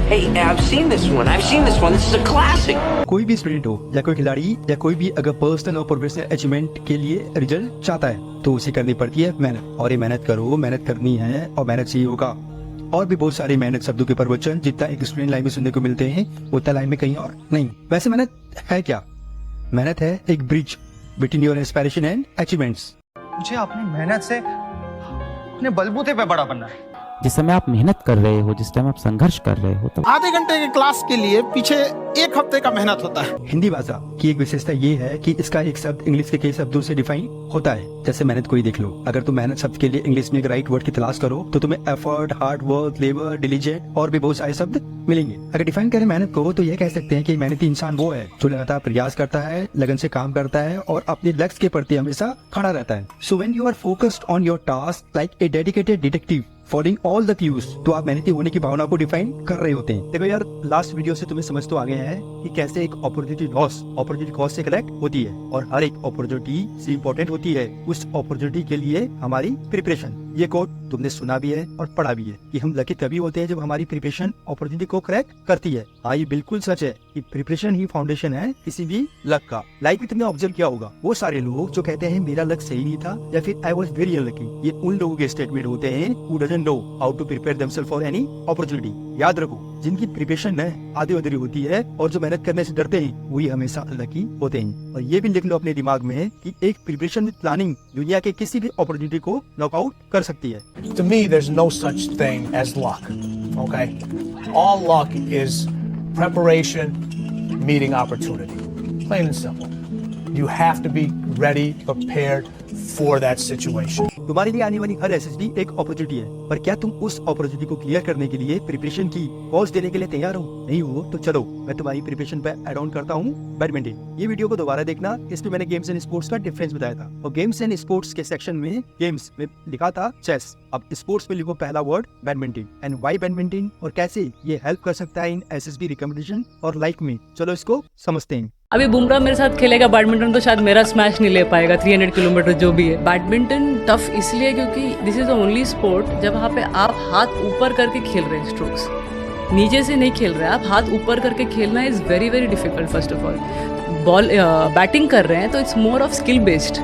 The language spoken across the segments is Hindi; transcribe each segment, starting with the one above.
Hey, I've seen this one. This is a classic. कोई भी स्टूडेंट हो या कोई खिलाड़ी या कोई भी अगर पर्सनल और प्रोफेशनल अचीवमेंट के लिए रिजल्ट चाहता है तो उसे करनी पड़ती है मेहनत। और ये मेहनत करो, मेहनत करनी है और मेहनत से ही होगा। और भी बहुत सारी मेहनत शब्दों के प्रवचन जितना एक स्टूडेंट लाइफ में सुनने को मिलते हैं उतना लाइफ में कहीं और नहीं। वैसे मेहनत है क्या? मेहनत है एक bridge between your aspiration and achievements. मुझे अपनी मेहनत से अपने बलबूते पे बड़ा बनना है। जिस समय आप मेहनत कर रहे हो, जिस टाइम आप संघर्ष कर रहे हो, तो आधे घंटे के क्लास के लिए पीछे एक हफ्ते का मेहनत होता है। हिंदी भाषा की एक विशेषता ये है कि इसका एक शब्द इंग्लिश के कई शब्दों से डिफाइन होता है। जैसे मेहनत को ही देख लो, अगर तुम मेहनत शब्द के लिए इंग्लिश में एक राइट वर्ड की तलाश करो तो तुम्हें effort, hard work, labour, diligent और भी बहुत सारे शब्द मिलेंगे। अगर डिफाइन करें मेहनत को तो यह कह सकते हैं कि मेहनती इंसान वो है जो लगातार प्रयास करता है, लगन से काम करता है और अपने लक्ष्य के प्रति हमेशा खड़ा रहता है। So when you are focused on your task like a dedicated detective following all the cues, तो आप मेहनती होने की भावना को डिफाइन कर रहे होते हैं। देखो यार, लास्ट वीडियो से तुम्हें समझ तो आ गया है कि कैसे एक अपॉर्चुनिटी कॉस्ट से कनेक्ट होती है और हर एक अपॉर्चुनिटी से इम्पोर्टेंट होती है उस अपॉर्चुनिटी के लिए हमारी प्रिपरेशन। ये कोट तुमने सुना भी है और पढ़ा भी है कि हम लकी तभी होते हैं जब हमारी प्रिपरेशन अपॉर्चुनिटी को क्रैक करती है। हाँ, ये बिल्कुल सच है कि प्रिपरेशन ही फाउंडेशन है किसी भी लक का। लाइफ में तुमने ऑब्जर्व किया होगा, वो सारे लोग जो कहते हैं मेरा लक सही नहीं था या फिर आई वॉज वेरी अनलकी, ये उन लोगों के स्टेटमेंट होते हैं who doesn't know how to prepare themself for any opportunity. याद रखो, जिनकी प्रिपरेशन आधी अधूरी होती है और जो मेहनत करने से डरते हैं वही हमेशा अनलकी होते हैं। और ये भी लिख लो अपने दिमाग में कि एक प्रिपरेशन विद प्लानिंग दुनिया के किसी भी अपॉर्चुनिटी को नॉकआउट कर सकती है। To me, there's no such thing as luck. Okay? All luck is preparation meeting opportunity. Plain and simple. You have to be ready, prepared for that situation. तुम्हारे लिए आने वाली हर एसएसडी एक अपॉर्चुनिटी है, पर क्या तुम उस अपॉर्चुनिटी को क्लियर करने के लिए प्रिपरेशन की कॉस्ट देने के लिए तैयार हो? नहीं हो तो चलो मैं तुम्हारी प्रिपरेशन पे एड ऑन करता हूँ बैडमिंटन। ये वीडियो को दोबारा देखना, इसमें मैंने गेम्स एंड स्पोर्ट्स का डिफरेंस बताया था और गेम्स एंड स्पोर्ट्स के सेक्शन में गेम्स में लिखा था चेस, अब स्पोर्ट्स में लिखो पहला word badminton and why badminton और कैसे ये हेल्प कर सकता है इन एसएसबी रिकमेंडेशन और लाइफ में। चलो इसको समझते हैं। अभी बुमराह मेरे साथ खेलेगा बैडमिंटन तो शायद मेरा स्मैश नहीं ले पाएगा 300 किलोमीटर जो भी है। बैडमिंटन टफ इसलिए क्योंकि this is the only sport जब वहाँ पे आप हाथ ऊपर करके खेल रहे हैं, स्ट्रोक्स नीचे से नहीं खेल रहे हैं, आप हाथ ऊपर करके खेलना is very very difficult. First of all ball batting कर रहे हैं तो it's more of skill based.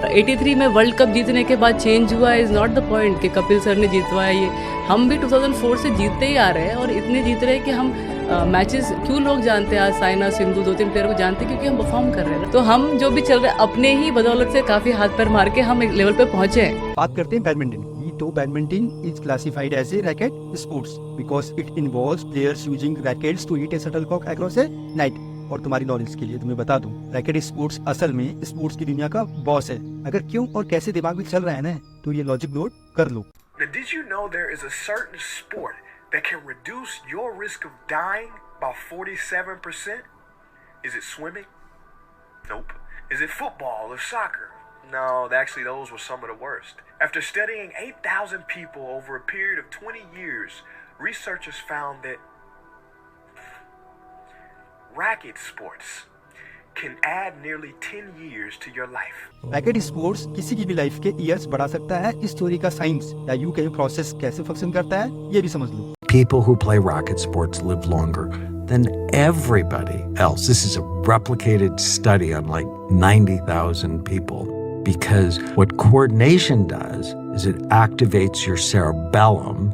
83 में वर्ल्ड कप जीतने के बाद चेंज हुआ इज नॉट द पॉइंट कि कपिल सर ने जीतवाया, ये हम भी 2004 से जीतते ही आ रहे हैं और इतने जीत रहे हैं कि हम मैचेस क्यों लोग जानते हैं। आज साइना, सिंधु 2-3 प्लेयर को जानते हैं क्योंकि हम परफॉर्म कर रहे हैं। तो हम जो भी चल रहे हैं अपने ही बदौलत से काफी हाथ पैर मार के हम एक लेवल पे पहुंचे हैं। बात करते हैं बैडमिंटन की, तो badminton is classified as a racket sports because it involves players using rackets to hit a shuttlecock across a net. और तुम्हारी नॉलेज के लिए तुम्हें बता दूं, रैकेट स्पोर्ट्स असल में स्पोर्ट्स की दुनिया का बॉस है। अगर क्यों और कैसे दिमाग में चल रहा है ना, तो ये लॉजिक नोट कर लो। Now, did you know there is a certain sport that can reduce your risk of dying by 47%? Is it swimming? Nope. Is it football or soccer? No, actually those were some of the worst. After studying 8,000 people over a period of 20 years, researchers found that racket sports can add nearly 10 years to your life. Racket sports किसी की भी लाइफ के ईयर्स बढ़ा सकता है। इस स्टोरी का साइंस या यूं कहीं प्रोसेस कैसे फंक्शन करता है ये भी समझ लो। People who play racket sports live longer than everybody else. This is a replicated study on like 90,000 people because what coordination does is it activates your cerebellum,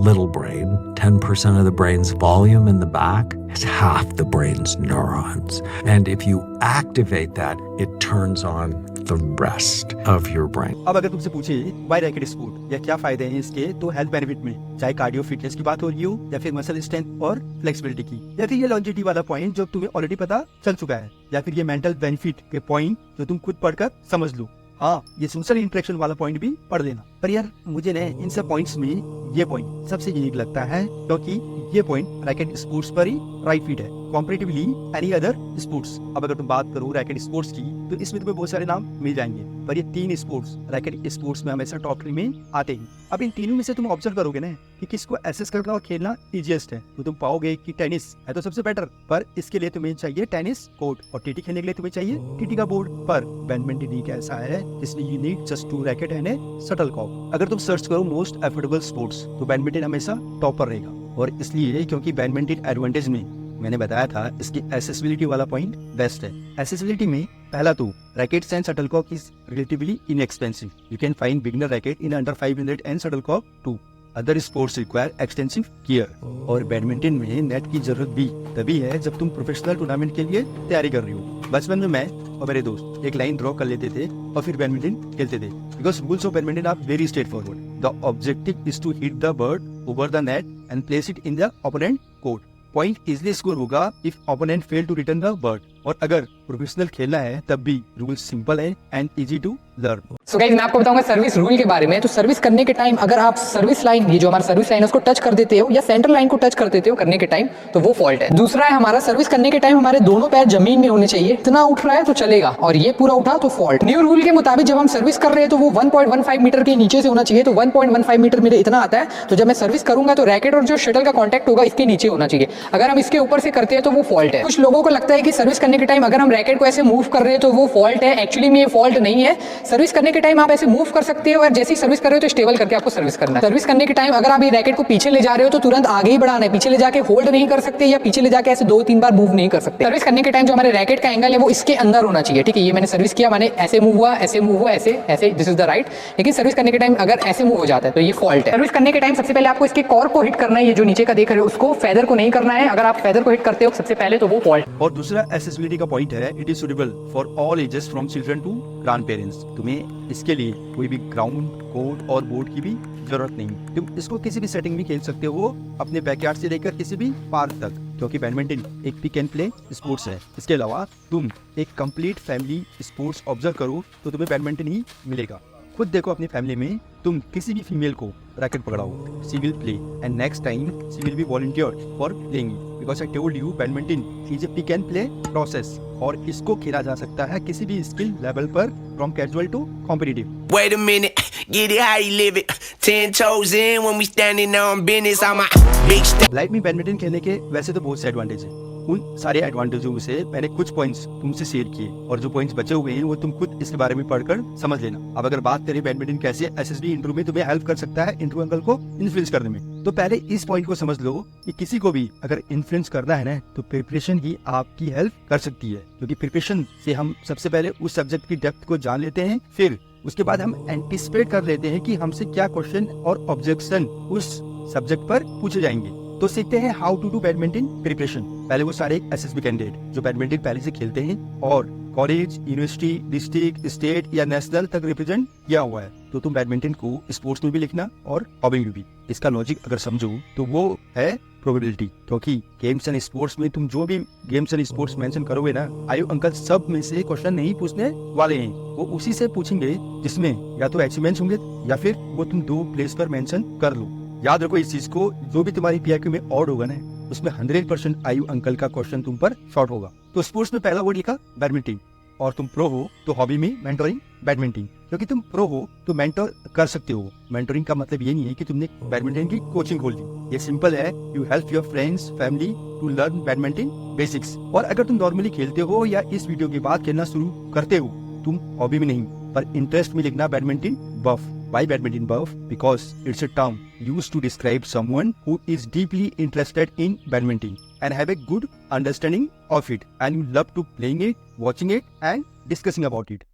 little brain. 10% of the brain's volume in the back is half the brain's neurons. And if you activate that, it turns on the rest of your brain. अब अगर तुमसे पूछे वाई रैकेट स्पोर्ट या क्या फायदे हैं इसके, तो हेल्थ बेनिफिट में चाहे कार्डियो फिटनेस की बात हो रही हो या फिर मसल स्ट्रेंथ और फ्लेक्सिबिलिटी की, या फिर ये लॉन्जेविटी वाला पॉइंट जो तुम्हें ऑलरेडी पता चल चुका है, या फिर ये मेंटल बेनिफिट के पॉइंट जो तुम खुद पढ़कर समझ लो। हाँ, ये सोशल इंटरेक्शन वाला पॉइंट भी पढ़ लेना। पर यार मुझे ना इन सब पॉइंट्स में ये पॉइंट सबसे यूनिक लगता है क्योंकि ये पॉइंट रैकेट स्पोर्ट्स पर ही राइट फिट है कंपैरेटिवली एनी अदर स्पोर्ट्स। अब अगर तुम बात करो रैकेट स्पोर्ट्स की तो इसमें तुम्हें बहुत सारे नाम मिल जाएंगे, पर ये 3 स्पोर्ट्स रैकेट स्पोर्ट्स में हमेशा टॉप 3 में आते हैं। अब इन तीनों में से तुम ऑब्जर्व करोगे ना कि किसको एसेस करना और खेलना इजीएस्ट है, तो तुम पाओगे कि टेनिस है तो सबसे बेटर, पर इसके लिए तुम्हें चाहिए टेनिस कोर्ट, और टीटी खेलने के लिए तुम्हें चाहिए टीटी का बोर्ड। पर बैडमिंटन एक ऐसा है जिसमें you need just 2 racket and A shuttlecock. अगर तुम सर्च करो मोस्ट एफोर्डेबल स्पोर्ट्स तो बैडमिंटन हमेशा टॉप पर रहेगा। और इसलिए क्योंकि बैडमिंटन एडवांटेज में मैंने बताया था इसकी एसेसिबिलिटी वाला पॉइंट बेस्ट है। एसेसिबिलिटी में पहला तो rackets and shuttlecock is relatively inexpensive. You can find beginner racket in under 500 and shuttlecock too. Other sports require extensive care. और बैडमिंटन में नेट की जरूरत भी तभी है जब तुम प्रोफेशनल टूर्नामेंट के लिए तैयारी कर रही हो। बचपन में मैं और मेरे दोस्त एक लाइन ड्रॉ कर लेते थे और फिर बैडमिंटन खेलते थे, because rules of badminton are very straightforward. The objective is to hit the bird over the net and place it in the opponent court. Point easily score होगा if opponent fail to return the bird. और अगर प्रोफेशनल खेलना है तब भी रूल सिंपल है and easy to learn. So guys, मैं आपको बताऊंगा सर्विस रूल के बारे में। तो सर्विस करने के टाइम अगर आप सर्विस लाइन, ये जो हमारा सर्विस लाइन है, उसको टच कर देते हो या सेंटर लाइन को टच कर देते हो करने के टाइम, तो वो फॉल्ट है। दूसरा है हमारा सर्विस करने के टाइम हमारे दोनों पैर जमीन में होने चाहिए। इतना उठ रहा है तो चलेगा और ये पूरा उठा तो फॉल्ट। न्यू रूल के मुताबिक जब हम सर्विस कर रहे हैं तो वो 1.15 मीटर के नीचे से होना चाहिए। तो 1.15 मीटर मेरे इतना आता है, तो जब मैं सर्विस करूंगा तो रैकेट और जो शटल का कॉन्टैक्ट होगा इसके नीचे होना चाहिए। अगर हम इसके ऊपर से करते हैं तो वो फॉल्ट है। कुछ लोगों को लगता है कि सर्विस करने के टाइम अगर हम रैकेट को ऐसे मूव कर रहे हैं तो वो फॉल्ट है। एक्चुअली में ये फॉल्ट नहीं है। सर्विस करने के टाइम आप ऐसे मूव कर सकते हो और जैसे ही सर्विस कर रहे हो तो स्टेबल करके आपको सर्विस करना है। सर्विस करने के टाइम अगर आप ये रैकेट को पीछे ले जा रहे हो तो तुरंत आगे ही बढ़ाना है। पीछे ले जाके होल्ड नहीं कर सकते या पीछे ले जाके ऐसे 2-3 बार मूव नहीं कर सकते। सर्विस करने के टाइम जो हमारे रैकेट का एंगल है वो इसके अंदर होना चाहिए। ठीक है, ये मैंने सर्विस किया, मैंने ऐसे मूव हुआ, ऐसे मूव हुआ, ऐसे ऐसे, दिस इज द राइट। लेकिन सर्विस करने के टाइम अगर ऐसे मूव हो जाता है तो ये फॉल्ट है। सर्विस करने के टाइम सबसे पहले आपको इसके कॉर को हिट करना है। ये जो नीचे का देख रहे हो उसको, फेदर को नहीं करना है। अगर आप फेदर को हिट करते हो सबसे पहले तो वो फॉल्ट। और दूसरा एसेसिबिलिटी का पॉइंट है, it is suitable for all ages from children to grandparents. तुम्हें इसके लिए कोई भी ग्राउंड, कोर्ट और बोर्ड की भी जरूरत नहीं। तुम इसको किसी भी सेटिंग में खेल सकते हो, अपने बैकयार्ड से लेकर किसी भी पार्क तक, क्योंकि बैडमिंटन एक पिक एंड प्ले स्पोर्ट्स है। इसके अलावा तुम एक कंप्लीट फैमिली स्पोर्ट्स ऑब्जर्व करो तो तुम्हें बैडमिंटन ही मिलेगा। खुद देखो अपनी फैमिली में तुम किसी भी फीमेल को रैकेट पकड़ाओ, she will play and next time she will be volunteered for playing, because I told you badminton is a pick and play process और इसको खेला जा सकता है किसी भी स्किल लेवल पर, from casual to competitive. Wait a minute, get it how you live it. 10 toes in when we standing on business on my big step. Life में बैडमिंटन खेलने के वैसे तो बहुत से एडवांटेज है। उन सारे एडवांटेजों में से मैंने कुछ पॉइंट्स तुमसे शेयर किए और जो पॉइंट्स बचे हुए हैं वो तुम खुद इसके बारे में पढ़कर समझ लेना। अब अगर बात करें बैडमिंटन कैसे एसएसबी इंटरव्यू में तुम्हें हेल्प कर सकता है इंटरव्यू अंकल को इन्फ्लुएंस करने में, तो पहले इस पॉइंट को समझ लो कि किसी को भी अगर इन्फ्लुएंस करना है ना तो प्रिपरेशन ही आपकी हेल्प कर सकती है। क्योंकि प्रिपरेशन से हम सबसे पहले उस सब्जेक्ट की डेप्थ को जान लेते हैं, फिर उसके बाद हम एंटिसिपेट कर लेते हैं कि हमसे क्या क्वेश्चन और ऑब्जेक्शन उस सब्जेक्ट पर पूछे जाएंगे। तो सीखते हैं how to do badminton preparation. पहले वो सारे एसएसबी कैंडिडेट जो बैडमिंटन पहले से खेलते हैं और कॉलेज, यूनिवर्सिटी, डिस्ट्रिक्ट, स्टेट या नेशनल तक रिप्रेजेंट किया हुआ है, तो तुम बैडमिंटन को स्पोर्ट्स में भी लिखना और हॉबी में भी। इसका लॉजिक अगर समझो तो वो है प्रोबेबिलिटी, क्योंकि गेम्स एंड स्पोर्ट्स में तुम जो भी गेम्स एंड स्पोर्ट्स मेंशन करोगे ना, आयु अंकल सब में से क्वेश्चन नहीं पूछने वाले हैं, वो उसी से पूछेंगे जिसमें या तो अचीवमेंट्स होंगे या फिर वो तुम 2 प्लेस पर मेंशन कर लो। याद रखो इस चीज को, जो भी तुम्हारी पीआईक्यू में ऑड होगा ना उसमें 100% आयु अंकल का क्वेश्चन तुम पर शॉर्ट होगा। तो स्पोर्ट्स में पहला वर्ड लिखा बैडमिंटन, और तुम प्रो हो तो हॉबी में मेंटोरिंग बैडमिंटन, क्योंकि तुम प्रो हो तो मेंटोर कर सकते हो। मेंटोरिंग का मतलब ये नहीं है कि तुमने बैडमिंटन की कोचिंग खोल दी, ये सिंपल है, you help your friends family to learn badminton basics. और अगर तुम नॉर्मली खेलते हो या इस वीडियो के बाद खेलना शुरू करते हो, तुम हॉबी में नहीं पर इंटरेस्ट में लिखना badminton buff. Why badminton buff? Because it's a term used to describe someone who is deeply interested in badminton and have a good understanding of it, and you love to playing it, watching it and discussing about it.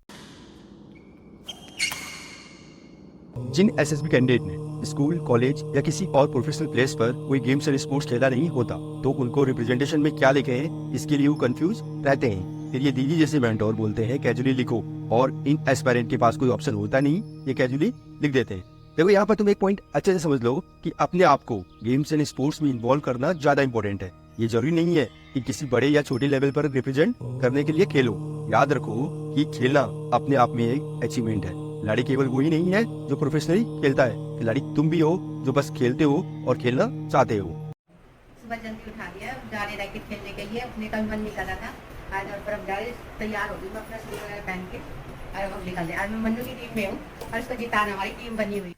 जिन एसएसबी कैंडिडेट ने स्कूल, कॉलेज या किसी और प्रोफेशनल प्लेस पर कोई गेम्स एंड स्पोर्ट्स खेला नहीं होता, तो उनको रिप्रेजेंटेशन में क्या लिखे हैं इसके लिए वो कंफ्यूज रहते हैं। फिर ये दीदी जैसे मेंटोर बोलते हैं कैजुअली लिखो, और इन एस्पायरेंट के पास कोई ऑप्शन होता नहीं, ये कैजुअली लिख देते हैं। देखो यहाँ पर तुम एक पॉइंट अच्छे से समझ लो कि अपने आप को गेम्स एंड स्पोर्ट्स में इन्वॉल्व करना ज्यादा इंपॉर्टेंट है। ये जरूरी नहीं है कि किसी बड़े या छोटे लेवल पर रिप्रेजेंट करने के लिए खेलो। याद रखो कि खेलना अपने आप में एक अचीवमेंट है। खिलाड़ी केवल वही नहीं है जो प्रोफेशनली खेलता है, खिलाड़ी तुम भी हो जो बस खेलते हो और खेलना चाहते हो। सुबह जल्दी उठा दिया, जा रहे रैकेट खेलने के लिए, अपने कल मन नहीं कर रहा था आज, और पर अब जा रहे, तैयार हो गई मैं अपना शूज वगैरह पहन के, और अब हम निकल आज मैं मन्नू की टीम में हूँ और उसको जिताना हमारी टीम बनी हुई।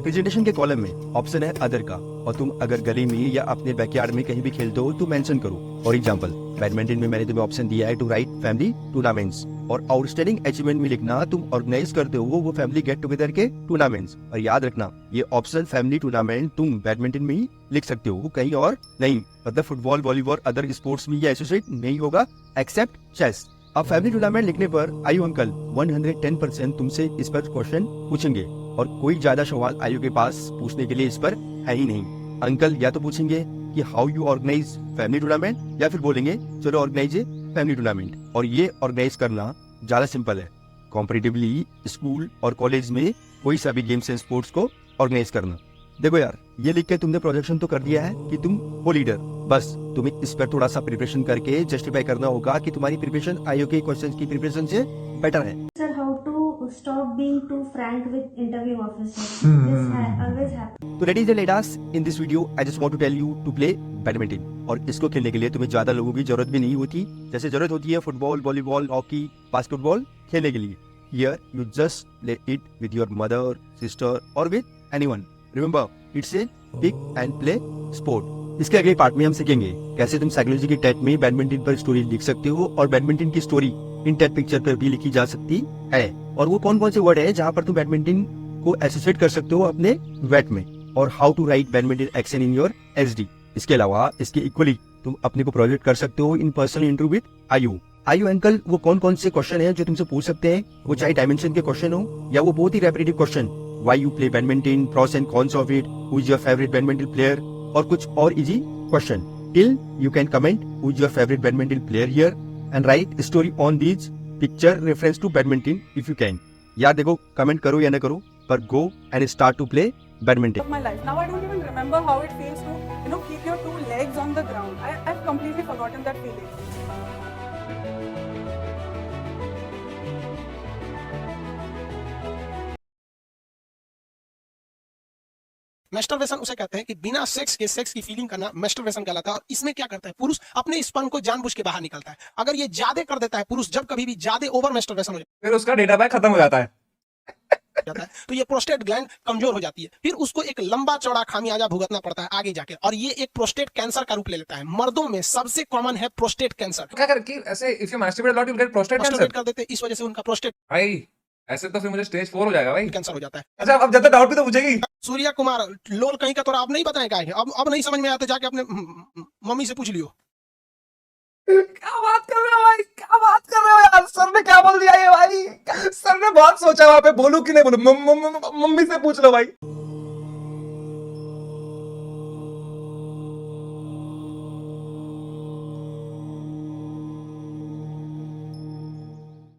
रिप्रेजेंटेशन के कॉलम में ऑप्शन है अदर का, और तुम अगर गली में या अपने बैकयार्ड में कहीं भी खेलते हो तो मेंशन करो। फॉर एग्जांपल बैडमिंटन में मैंने तुम्हें ऑप्शन दिया है टू राइट फैमिली टूर्नामेंट्स, और आउटस्टैंडिंग अचीवमेंट में लिखना तुम ऑर्गेनाइज करते हो वो फैमिली गेट टुगेदर के टूर्नामेंट्स। और याद रखना ये ऑप्शन फैमिली टूर्नामेंट तुम बैडमिंटन में ही लिख सकते हो, कहीं और नहीं। मतलब फुटबॉल, वॉलीबॉल, अदर स्पोर्ट्स में ये एसोसिएट नहीं होगा एक्सेप्ट चेस। अब फैमिली टूर्नामेंट लिखने पर आयु अंकल 110% तुमसे इस पर क्वेश्चन पूछेंगे, और कोई ज्यादा सवाल आयु के पास पूछने के लिए इस पर है ही नहीं। अंकल या तो पूछेंगे कि how you organise family tournament, या फिर बोलेंगे चलो ऑर्गेनाइज ए फैमिली टूर्नामेंट। और ये ऑर्गेनाइज करना ज्यादा सिंपल है कॉम्परेटिवली स्कूल और कॉलेज में कोई सा भी गेम्स एंड स्पोर्ट्स को ऑर्गेनाइज करना। देखो यार, ये लिख के तुमने प्रोजेक्शन तो कर दिया है कि तुम हो लीडर, बस तुम्हें इस पर थोड़ा सा प्रिपरेशन करके जस्टिफाई करना होगा कि तुम्हारी प्रिपरेशन आईओ के क्वेश्चंस की प्रिपरेशन से बेटर है। Sir, how to stop being too frank with interviewing officers? This always happens. तो ladies and ladies, in this video I just want to tell you to play badminton. और इसको खेलने के लिए तुम्हें ज्यादा लोगों की जरूरत भी नहीं होती, जैसे जरूरत होती है फुटबॉल, वॉलीबॉल, हॉकी, बास्केटबॉल खेलने के लिए। Here you just play it with your mother, sister or with anyone. Remember, it's a pick and play sport. इसके अगले पार्ट में हम सीखेंगे कैसे तुम साइकोलॉजी की टेट में बैडमिंटन पर स्टोरी लिख सकते हो, और बैडमिंटन की स्टोरी इन टेट पिक्चर पर भी लिखी जा सकती है, और वो कौन कौन से वर्ड है जहाँ पर तुम बैडमिंटन को एसोसिएट कर सकते हो अपने वेट में, और how to write badminton action in your SD. इसके अलावा इसके इक्वली तुम अपने को प्रोजेक्ट कर सकते हो इन पर्सनल इंटरव्यू विद आयु। आयु अंकल वो कौन कौन से क्वेश्चन है जो तुमसे पूछ सकते हैं, वो चाहे डायमेंशन के क्वेश्चन हो या वो बहुत ही repetitive question, why you play badminton, pros and cons of it, who is your favourite badminton player, और कुछ और easy question. Till you can comment who is your favourite badminton player here and write story on these picture reference to badminton if you can. यार देखो, कमेंट करो या ना करो, पर go and start to play badminton. of my life. Now I don't even remember how it feels to, keep your two legs on the ground. I've completely forgotten that feeling. Masturbation उसे कहते हैं कि बिना सेक्स के सेक्स की फीलिंग करना मैस्टरबेशन कहलाता है। और इसमें क्या करता है, पुरुष अपने स्पर्म को जानबूझ के बाहर निकलता है। अगर ये ज्यादा कर देता है पुरुष, जब कभी भी ज्यादा ओवर मैस्टरबेशन हो जाता है, फिर उसका डेटा पैक खत्म हो जाता है तो ये प्रोस्टेट ग्लैंड कमजोर हो जाती है, फिर उसको एक लंबा चौड़ा खामियाजा भुगतना पड़ता है आगे जाके, और ये एक प्रोस्टेट कैंसर का रूप ले लेता है। मर्दों में सबसे कॉमन है प्रोस्टेट कैंसर। क्या कर कि ऐसे if you masturbate lot you get prostate cancer कर देते हैं, इस वजह से उनका प्रोस्टेट भाई ऐसे तो फिर मुझे स्टेज 4 हो जाएगा भाई, कैंसर हो जाता है। अच्छा अब जब तक डाउट भी तो पूछेगी। सूर्या कुमार लोल कहीं का, तो आप नहीं बताएं क्या है, अब नहीं समझ में आता, जाके अपने मम्मी से पूछ लियो। क्या बात कर रहे हो भाई, क्या बात कर रहे हो यार, सर ने क्या बोल दिया ये भाई, सर ने बहुत सोचा वहां पे बोलूं कि नहीं बोलूं, मम्मी से पूछ लो भाई।